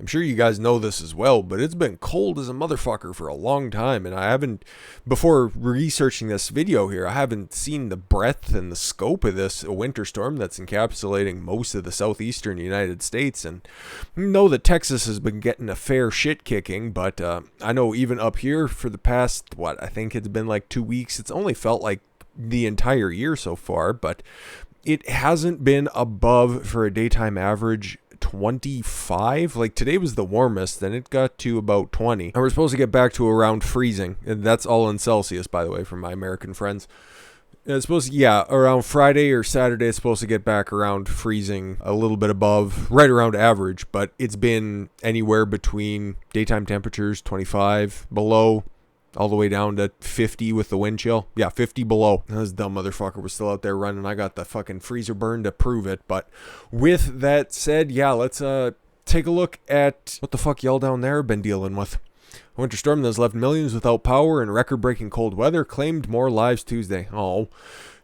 I'm sure you guys know this as well, but it's been cold as a motherfucker for a long time, and I haven't, before researching this video here, I haven't seen the breadth and the scope of this winter storm that's encapsulating most of the southeastern United States. And I know that Texas has been getting a fair shit kicking, but I know even up here for the past, I think it's been like 2 weeks, it's only felt like the entire year so far, but it hasn't been above, for a daytime average, 25. Like today was the warmest, and it got to about 20, and we're supposed to get back to around freezing, and that's all in Celsius, by the way, from my American friends. It's supposed to, yeah, around Friday or Saturday, it's supposed to get back around freezing, a little bit above, right around average, but it's been anywhere between daytime temperatures 25 below, all the way down to 50 with the wind chill. Yeah, 50 below. This dumb motherfucker was still out there running. I got the fucking freezer burn to prove it. But with that said, yeah, let's take a look at what the fuck y'all down there have been dealing with. A winter storm that has left millions without power and record-breaking cold weather claimed more lives Tuesday. Oh,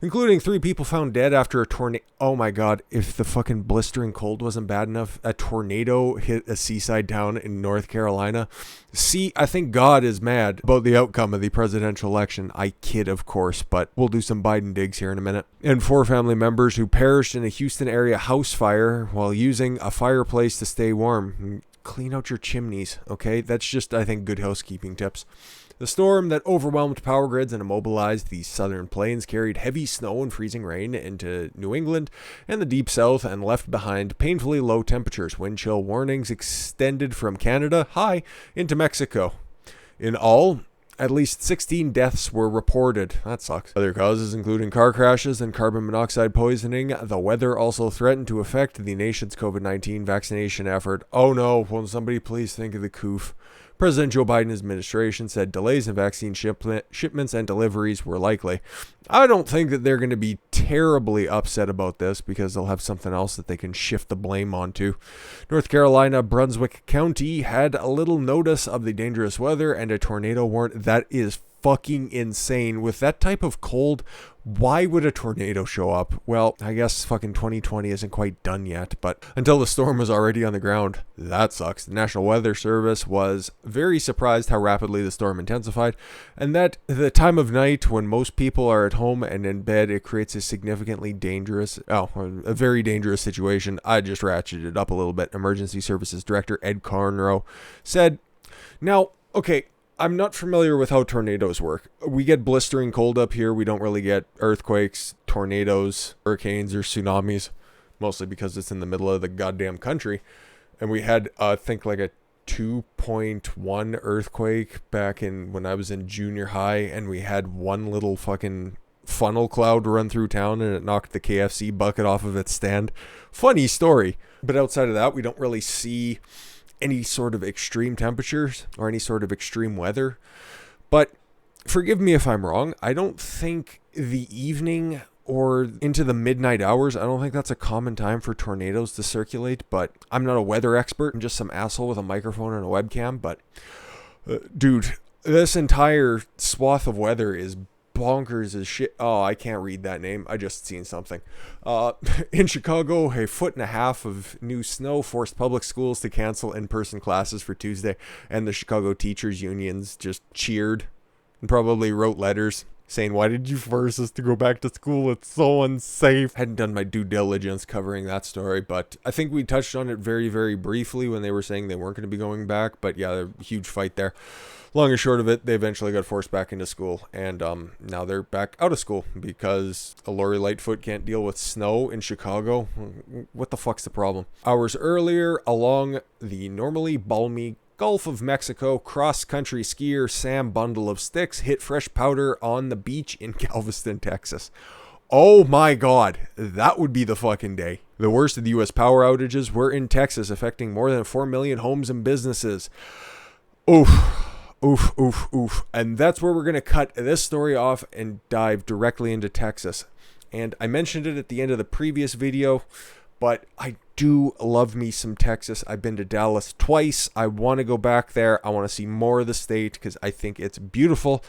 including 3 people found dead after a tornado. Oh my god, if the fucking blistering cold wasn't bad enough, a tornado hit a seaside town in North Carolina. See, I think God is mad about the outcome of the presidential election. I kid, of course, but we'll do some Biden digs here in a minute. And 4 family members who perished in a Houston area house fire while using a fireplace to stay warm. Clean out your chimneys, okay? That's just, I think, good housekeeping tips. The storm that overwhelmed power grids and immobilized the southern plains carried heavy snow and freezing rain into New England and the deep south and left behind painfully low temperatures. Wind chill warnings extended from Canada high into Mexico. In all, at least 16 deaths were reported. That sucks. Other causes, including car crashes and carbon monoxide poisoning. The weather also threatened to affect the nation's COVID-19 vaccination effort. Oh no, won't somebody please think of the coof? President Joe Biden's administration said delays in vaccine shipments and deliveries were likely. I don't think that they're going to be terribly upset about this because they'll have something else that they can shift the blame onto. North Carolina, Brunswick County had a little notice of the dangerous weather and a tornado warrant. That is fucking insane. With that type of cold, why would a tornado show up? Well, I guess fucking 2020 isn't quite done yet, but until the storm was already on the ground, that sucks. The National Weather Service was very surprised how rapidly the storm intensified, and that the time of night when most people are at home and in bed, it creates a a very dangerous situation. I just ratcheted it up a little bit. Emergency Services Director Ed Conroe said, now, okay, I'm not familiar with how tornadoes work. We get blistering cold up here. We don't really get earthquakes, tornadoes, hurricanes, or tsunamis, mostly because it's in the middle of the goddamn country. And we had, I think, like a 2.1 earthquake back in when I was in junior high, and we had one little fucking funnel cloud run through town, and it knocked the KFC bucket off of its stand. Funny story. But outside of that, we don't really see any sort of extreme temperatures or any sort of extreme weather. But forgive me if I'm wrong, I don't think the evening or into the midnight hours, I don't think that's a common time for tornadoes to circulate. But I'm not a weather expert, I'm just some asshole with a microphone and a webcam. But dude, this entire swath of weather is bonkers as shit. Oh, I can't read that name. I just seen something. In Chicago, 1.5 feet of new snow forced public schools to cancel in-person classes for Tuesday, and the Chicago teachers unions just cheered and probably wrote letters saying, why did you force us to go back to school? It's so unsafe. Hadn't done my due diligence covering that story, but I think we touched on it very, very briefly when they were saying they weren't going to be going back. But yeah, a huge fight there. Long and short of it, they eventually got forced back into school, and now they're back out of school because a Lori Lightfoot can't deal with snow in Chicago. What the fuck's the problem? Hours earlier, along the normally balmy Gulf of Mexico, cross-country skier Sam Bundle of Sticks hit fresh powder on the beach in Galveston, Texas. Oh my god, that would be the fucking day. The worst of the U.S. power outages were in Texas, affecting more than 4 million homes and businesses. Oof. Oof, oof, oof. And that's where we're going to cut this story off and dive directly into Texas. And I mentioned it at the end of the previous video, but I do love me some Texas. I've been to Dallas twice. I want to go back there. I want to see more of the state because I think it's beautiful.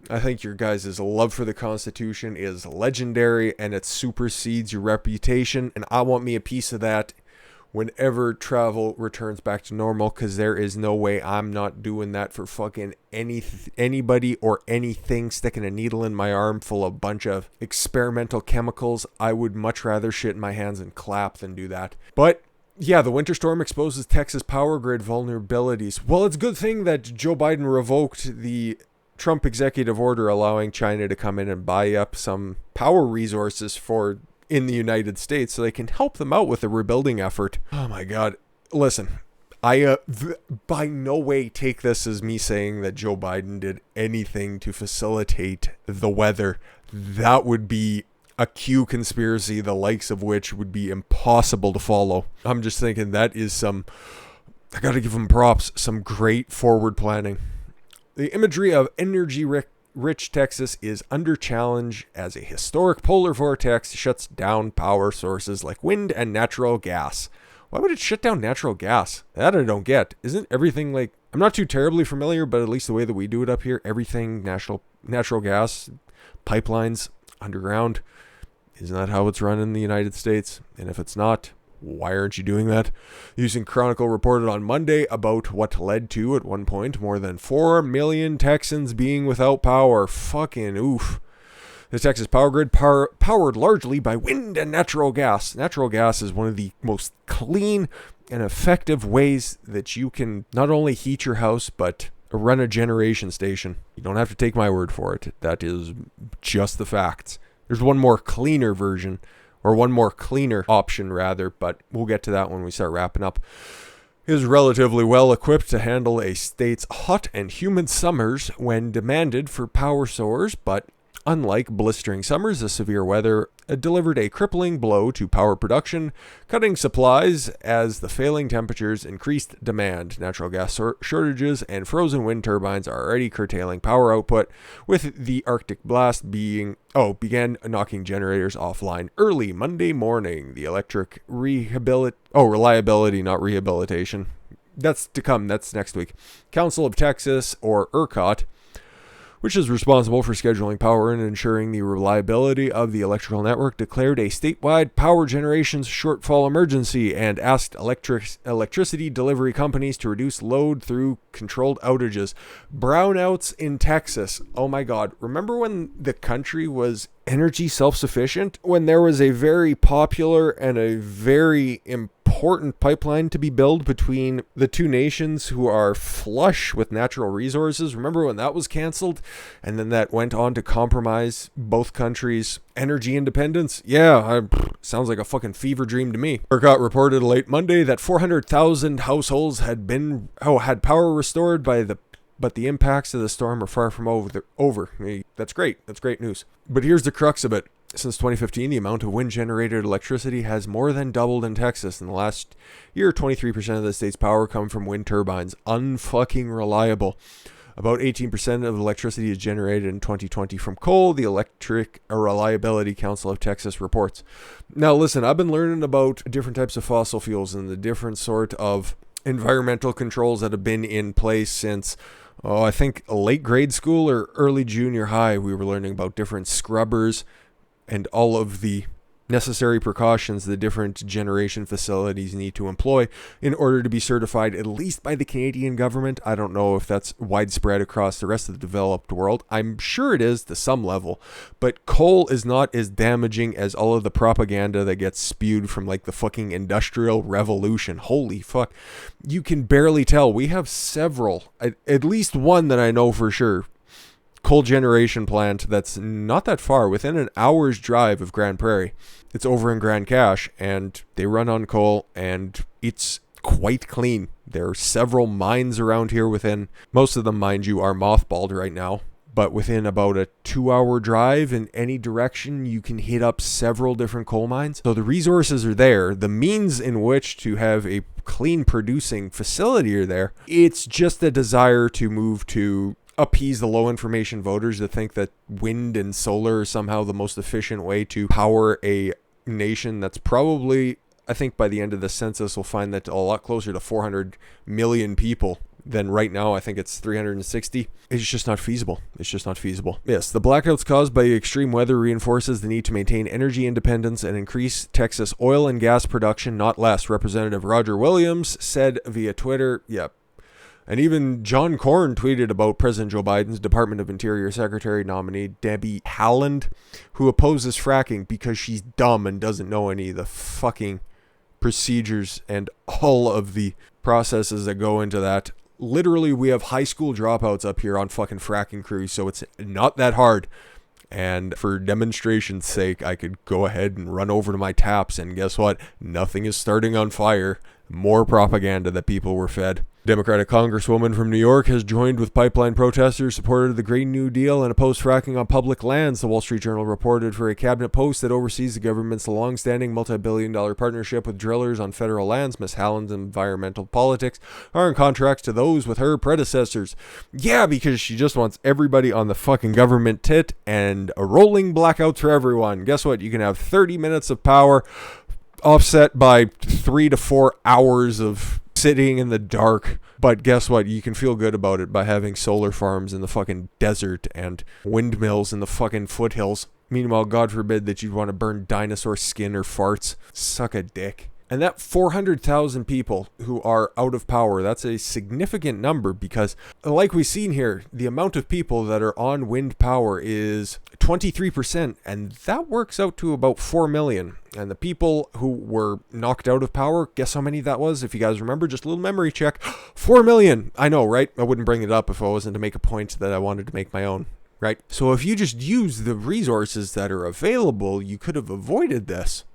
I think your guys' love for the Constitution is legendary, and it supersedes your reputation. And I want me a piece of that whenever travel returns back to normal, because there is no way I'm not doing that for fucking anybody or anything sticking a needle in my arm full of a bunch of experimental chemicals. I would much rather shit in my hands and clap than do that. But yeah, the winter storm exposes Texas power grid vulnerabilities. Well, it's a good thing that Joe Biden revoked the Trump executive order allowing China to come in and buy up some power resources in the United States so they can help them out with the rebuilding effort. Oh my God. Listen, I by no way take this as me saying that Joe Biden did anything to facilitate the weather. That would be a Q conspiracy, the likes of which would be impossible to follow. I'm just thinking that is I gotta give him props, some great forward planning. The imagery of energy-rich Texas is under challenge as a historic polar vortex shuts down power sources like wind and natural gas. Why would it shut down natural gas? That I don't get. Isn't everything like... I'm not too terribly familiar, but at least the way that we do it up here, everything natural gas, pipelines, underground, isn't that how it's run in the United States? And if it's not, why aren't you doing that? Using Chronicle reported on Monday about what led to, at one point, more than 4 million Texans being without power. Fucking oof. The Texas power grid powered largely by wind and natural gas. Natural gas is one of the most clean and effective ways that you can not only heat your house, but run a generation station. You don't have to take my word for it. That is just the facts. There's one more cleaner version, or one more cleaner option rather, but we'll get to that when we start wrapping up. It is relatively well equipped to handle a state's hot and humid summers when demanded for power soars, but unlike blistering summers, the severe weather delivered a crippling blow to power production, cutting supplies as the failing temperatures increased demand. Natural gas shortages and frozen wind turbines are already curtailing power output, with the Arctic blast began knocking generators offline early Monday morning. The electric reliability, not rehabilitation. That's to come. That's next week. Council of Texas, or ERCOT, which is responsible for scheduling power and ensuring the reliability of the electrical network, declared a statewide power generation shortfall emergency and asked electricity delivery companies to reduce load through controlled outages. Brownouts in Texas. Oh my God. Remember when the country was energy self-sufficient? When there was a very popular and a very important pipeline to be built between the two nations who are flush with natural resources. Remember when that was canceled? And then that went on to compromise both countries' energy independence? Yeah, sounds like a fucking fever dream to me. ERCOT reported late Monday that 400,000 households had power restored but the impacts of the storm are far from over. That's great. That's great news. But here's the crux of it. Since 2015, the amount of wind-generated electricity has more than doubled in Texas. In the last year, 23% of the state's power come from wind turbines. Unfucking reliable. About 18% of electricity is generated in 2020 from coal, the Electric Reliability Council of Texas reports. Now listen, I've been learning about different types of fossil fuels and the different sort of environmental controls that have been in place since... I think late grade school or early junior high. We were learning about different scrubbers and all of the necessary precautions the different generation facilities need to employ in order to be certified, at least by the Canadian government. I don't know if that's widespread across the rest of the developed world. I'm sure it is to some level, but coal is not as damaging as all of the propaganda that gets spewed from like the fucking Industrial Revolution. Holy fuck. You can barely tell. We have several, at least one that I know for sure, coal generation plant that's not that far, within an hour's drive of Grand Prairie. It's over in Grand Cache, and they run on coal, and it's quite clean. There are several mines around here most of them, mind you, are mothballed right now, but within about a 2-hour drive in any direction, you can hit up several different coal mines. So the resources are there. The means in which to have a clean producing facility are there. It's just a desire to move to appease the low information voters that think that wind and solar are somehow the most efficient way to power a nation that's probably, I think by the end of the census, we'll find that a lot closer to 400 million people. then right now I think it's 360. It's just not feasible. It's just not feasible. Yes, the blackouts caused by extreme weather reinforces the need to maintain energy independence and increase Texas oil and gas production, not less, Representative Roger Williams said via Twitter. Yep. And even John Corn tweeted about President Joe Biden's Department of Interior Secretary nominee, Debbie Haaland, who opposes fracking because she's dumb and doesn't know any of the fucking procedures and all of the processes that go into that. Literally, we have high school dropouts up here on fucking fracking crews, so it's not that hard. And for demonstration's sake, I could go ahead and run over to my taps, and guess what? Nothing is starting on fire. More propaganda that people were fed. Democratic Congresswoman from New York has joined with pipeline protesters, supported the Green New Deal, and opposed fracking on public lands, the Wall Street Journal reported for a cabinet post that oversees the government's long-standing multi-billion-dollar partnership with drillers on federal lands. Ms. Haaland's environmental politics are in contrast to those with her predecessors. Yeah, because she just wants everybody on the fucking government tit and a rolling blackout for everyone. Guess what? You can have 30 minutes of power offset by 3 to 4 hours of sitting in the dark, but guess what? You can feel good about it by having solar farms in the fucking desert and windmills in the fucking foothills. Meanwhile, God forbid that you'd want to burn dinosaur skin or farts. Suck a dick. And that 400,000 people who are out of power, that's a significant number because, like we've seen here, the amount of people that are on wind power is 23%, and that works out to about 4 million. And the people who were knocked out of power, guess how many that was? If you guys remember, just a little memory check. 4 million! I know, right? I wouldn't bring it up if I wasn't to make a point that I wanted to make my own, right? So if you just use the resources that are available, you could have avoided this.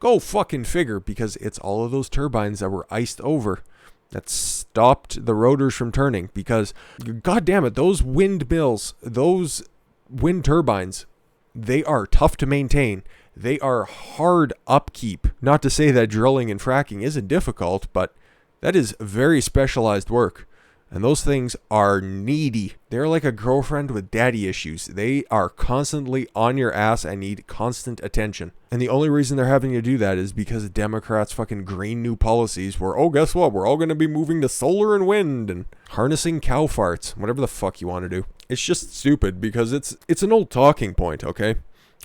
Go fucking figure, because it's all of those turbines that were iced over that stopped the rotors from turning. Because, god damn it, those windmills, those wind turbines, they are tough to maintain. They are hard upkeep. Not to say that drilling and fracking isn't difficult, but that is very specialized work. And those things are needy. They're like a girlfriend with daddy issues. They are constantly on your ass and need constant attention. And the only reason they're having to do that is because the Democrats' fucking green new policies were, oh, guess what? We're all going to be moving to solar and wind and harnessing cow farts. Whatever the fuck you want to do. It's just stupid because it's an old talking point, okay?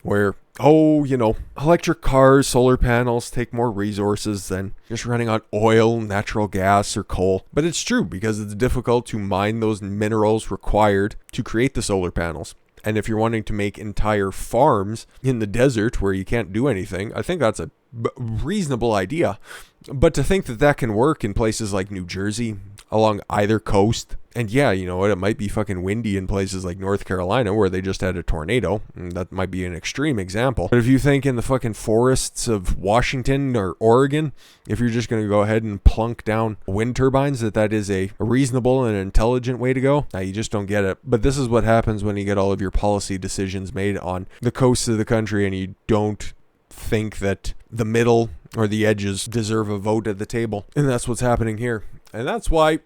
Where, oh, you know, electric cars, solar panels take more resources than just running on oil, natural gas, or coal. But it's true because it's difficult to mine those minerals required to create the solar panels. And if you're wanting to make entire farms in the desert where you can't do anything, I think that's a reasonable idea. But to think that that can work in places like New Jersey, along either coast, and yeah, you know what, it might be fucking windy in places like North Carolina where they just had a tornado. That might be an extreme example. But if you think in the fucking forests of Washington or Oregon, if you're just going to go ahead and plunk down wind turbines, that is a reasonable and intelligent way to go, now you just don't get it. But this is what happens when you get all of your policy decisions made on the coasts of the country and you don't think that the middle or the edges deserve a vote at the table. And that's what's happening here. And that's why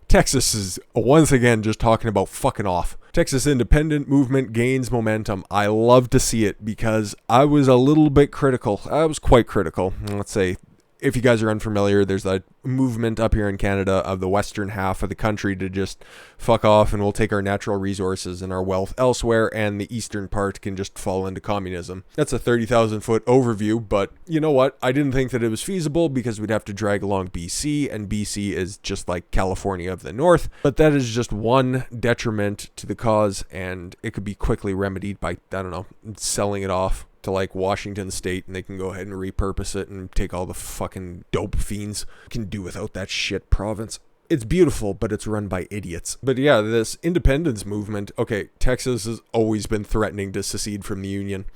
Texas is once again just talking about fucking off. Texas independent movement gains momentum. I love to see it because I was a little bit critical. I was quite critical. Let's say, if you guys are unfamiliar, there's a movement up here in Canada of the western half of the country to just fuck off and we'll take our natural resources and our wealth elsewhere, and the eastern part can just fall into communism. That's a 30,000 foot overview, but you know what? I didn't think that it was feasible because we'd have to drag along BC, and BC is just like California of the north. But that is just one detriment to the cause, and it could be quickly remedied by, I don't know, selling it off to like Washington State, and they can go ahead and repurpose it and take all the fucking dope fiends. Can do without that shit province. It's beautiful, but it's run by idiots. But yeah, this independence movement, okay, Texas has always been threatening to secede from the Union.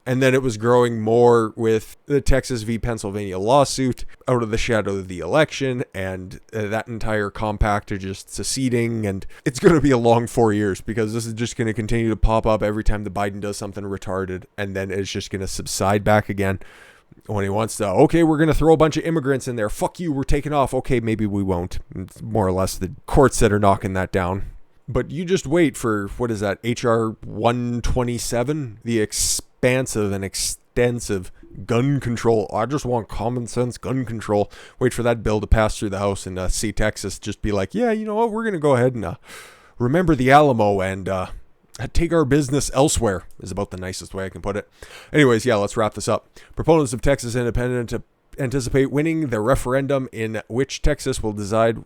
And then it was growing more with the Texas v. Pennsylvania lawsuit out of the shadow of the election, and that entire compact are just seceding. And it's going to be a long 4 years because this is just going to continue to pop up every time the Biden does something retarded. And then it's just going to subside back again when he wants to. Okay, we're going to throw a bunch of immigrants in there. Fuck you, we're taking off. Okay, maybe we won't. It's more or less the courts that are knocking that down. But you just wait for, what is that, HR 127? The expansive and extensive gun control. I just want common sense gun control. Wait for that bill to pass through the House and see Texas just be like, yeah, you know what, we're going to go ahead and remember the Alamo and take our business elsewhere, is about the nicest way I can put it. Anyways, yeah, let's wrap this up. Proponents of Texas independence anticipate winning the referendum in which Texas will decide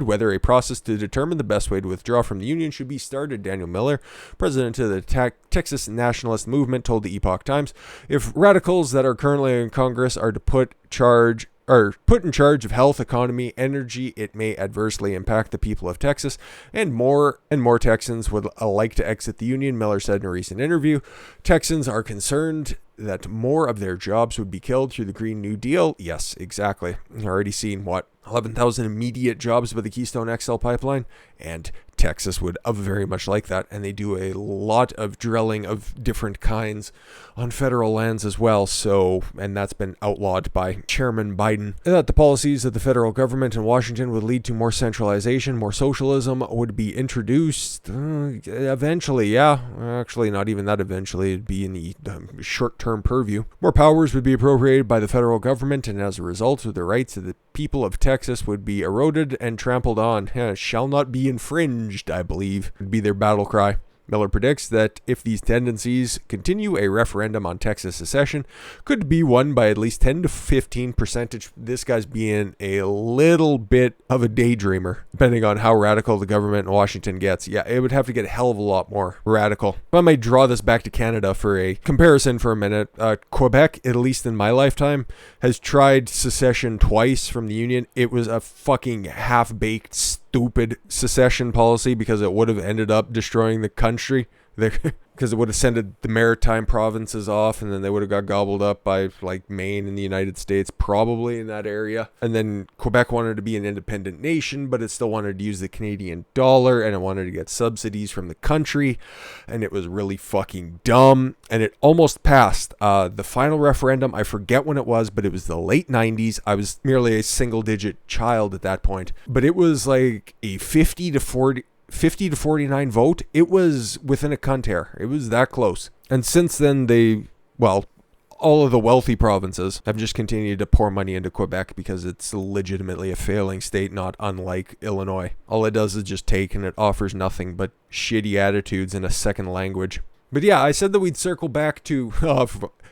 whether a process to determine the best way to withdraw from the union should be started. Daniel Miller, president of the Texas Nationalist Movement, told the Epoch Times, if radicals that are currently in Congress are to put in charge of health, economy, energy, it may adversely impact the people of Texas, and more Texans would like to exit the union, Miller said in a recent interview. Texans are concerned that more of their jobs would be killed through the Green New Deal. Yes, exactly. Already seen, 11,000 immediate jobs by the Keystone XL pipeline, and Texas would very much like that, and they do a lot of drilling of different kinds on federal lands as well, and that's been outlawed by Chairman Biden. That the policies of the federal government in Washington would lead to more centralization, more socialism would be introduced eventually, yeah, actually not even that eventually, it'd be in the short-term purview. More powers would be appropriated by the federal government, and as a result, the rights of the people of Texas would be eroded and trampled on. Shall not be infringed, I believe, would be their battle cry. Miller predicts that if these tendencies continue, a referendum on Texas secession could be won by at least 10 to 15%. This guy's being a little bit of a daydreamer, depending on how radical the government in Washington gets. Yeah, it would have to get a hell of a lot more radical. If I might draw this back to Canada for a comparison for a minute, Quebec, at least in my lifetime, has tried secession twice from the Union. It was a fucking half-baked, stupid secession policy because it would have ended up destroying the country. Because it would have sent the maritime provinces off, and then they would have got gobbled up by like Maine and the United States, probably in that area. And then Quebec wanted to be an independent nation, but it still wanted to use the Canadian dollar, and it wanted to get subsidies from the country, and it was really fucking dumb. And it almost passed. The final referendum, I forget when it was, but it was the late 90s. I was merely a single-digit child at that point, but it was like a 50 to 49 vote. It was within a cunt hair. It was that close. And since then, all of the wealthy provinces have just continued to pour money into Quebec because it's legitimately a failing state, not unlike Illinois. All it does is just take, and it offers nothing but shitty attitudes in a second language. But yeah, I said that we'd circle back to,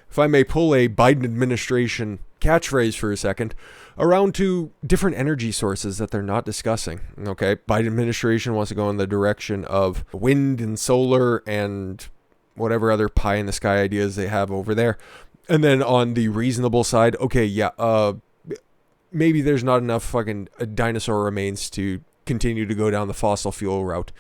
if I may pull a Biden administration catchphrase for a second, around to different energy sources that they're not discussing. Okay, Biden administration wants to go in the direction of wind and solar and whatever other pie in the sky ideas they have over there. And then on the reasonable side, okay, yeah, maybe there's not enough fucking dinosaur remains to continue to go down the fossil fuel route.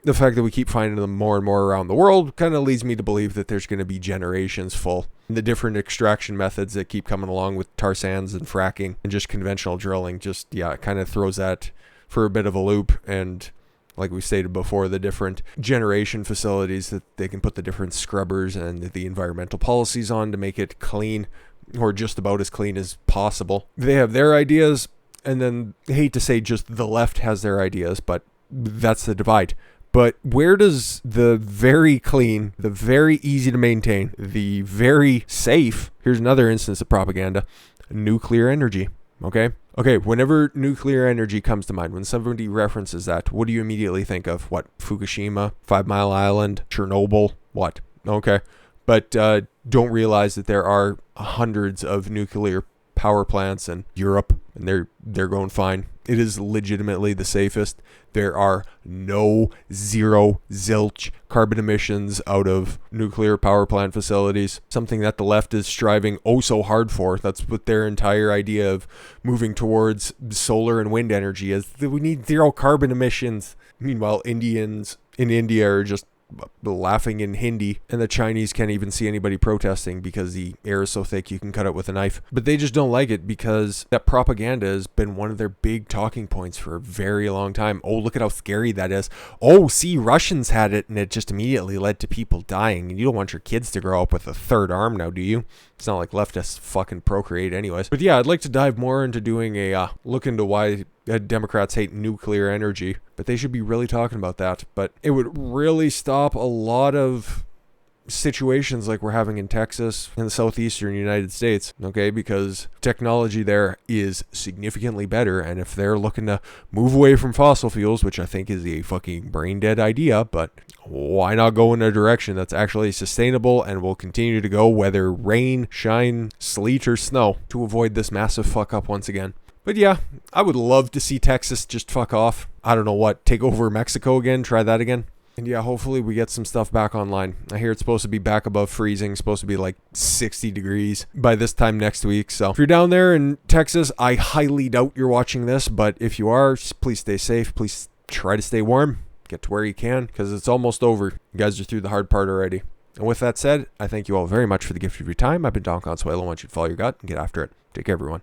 The fact that we keep finding them more and more around the world kind of leads me to believe that there's going to be generations full. The different extraction methods that keep coming along with tar sands and fracking and just conventional drilling it kind of throws that for a bit of a loop. And like we stated before, the different generation facilities that they can put the different scrubbers and the environmental policies on to make it clean, or just about as clean as possible. They have their ideas, and then I hate to say just the left has their ideas, but that's the divide. But where does the very clean, the very easy to maintain, the very safe, here's another instance of propaganda, nuclear energy, okay? Okay, whenever nuclear energy comes to mind, when somebody references that, what do you immediately think of? What, Fukushima, 5 Mile Island, Chernobyl, what? Okay, but don't realize that there are hundreds of nuclear power plants in Europe, and they're going fine. It is legitimately the safest. There are no zilch carbon emissions out of nuclear power plant facilities, something that the left is striving so hard for. That's what their entire idea of moving towards solar and wind energy is. We need zero carbon emissions. Meanwhile, Indians in India are just laughing in Hindi, and the Chinese can't even see anybody protesting because the air is so thick you can cut it with a knife. But they just don't like it because that propaganda has been one of their big talking points for a very long time. Oh, look at how scary that is. Oh, see, Russians had it, and it just immediately led to people dying. And you don't want your kids to grow up with a third arm now, do you? It's not like leftists fucking procreate anyways. But yeah, I'd like to dive more into doing a look into why Democrats hate nuclear energy, but they should be really talking about that. But it would really stop a lot of situations like we're having in Texas and the southeastern United States, okay? Because technology there is significantly better, and if they're looking to move away from fossil fuels, which I think is a fucking brain dead idea, but why not go in a direction that's actually sustainable and will continue to go whether rain, shine, sleet, or snow, to avoid this massive fuck up once again. But yeah, I would love to see Texas just fuck off. I don't know what, take over Mexico again, try that again. And yeah, hopefully we get some stuff back online. I hear it's supposed to be back above freezing, supposed to be like 60 degrees by this time next week. So if you're down there in Texas, I highly doubt you're watching this, but if you are, please stay safe. Please try to stay warm. Get to where you can, because it's almost over. You guys are through the hard part already. And with that said, I thank you all very much for the gift of your time. I've been Don Consuelo. I want you to follow your gut and get after it. Take care, everyone.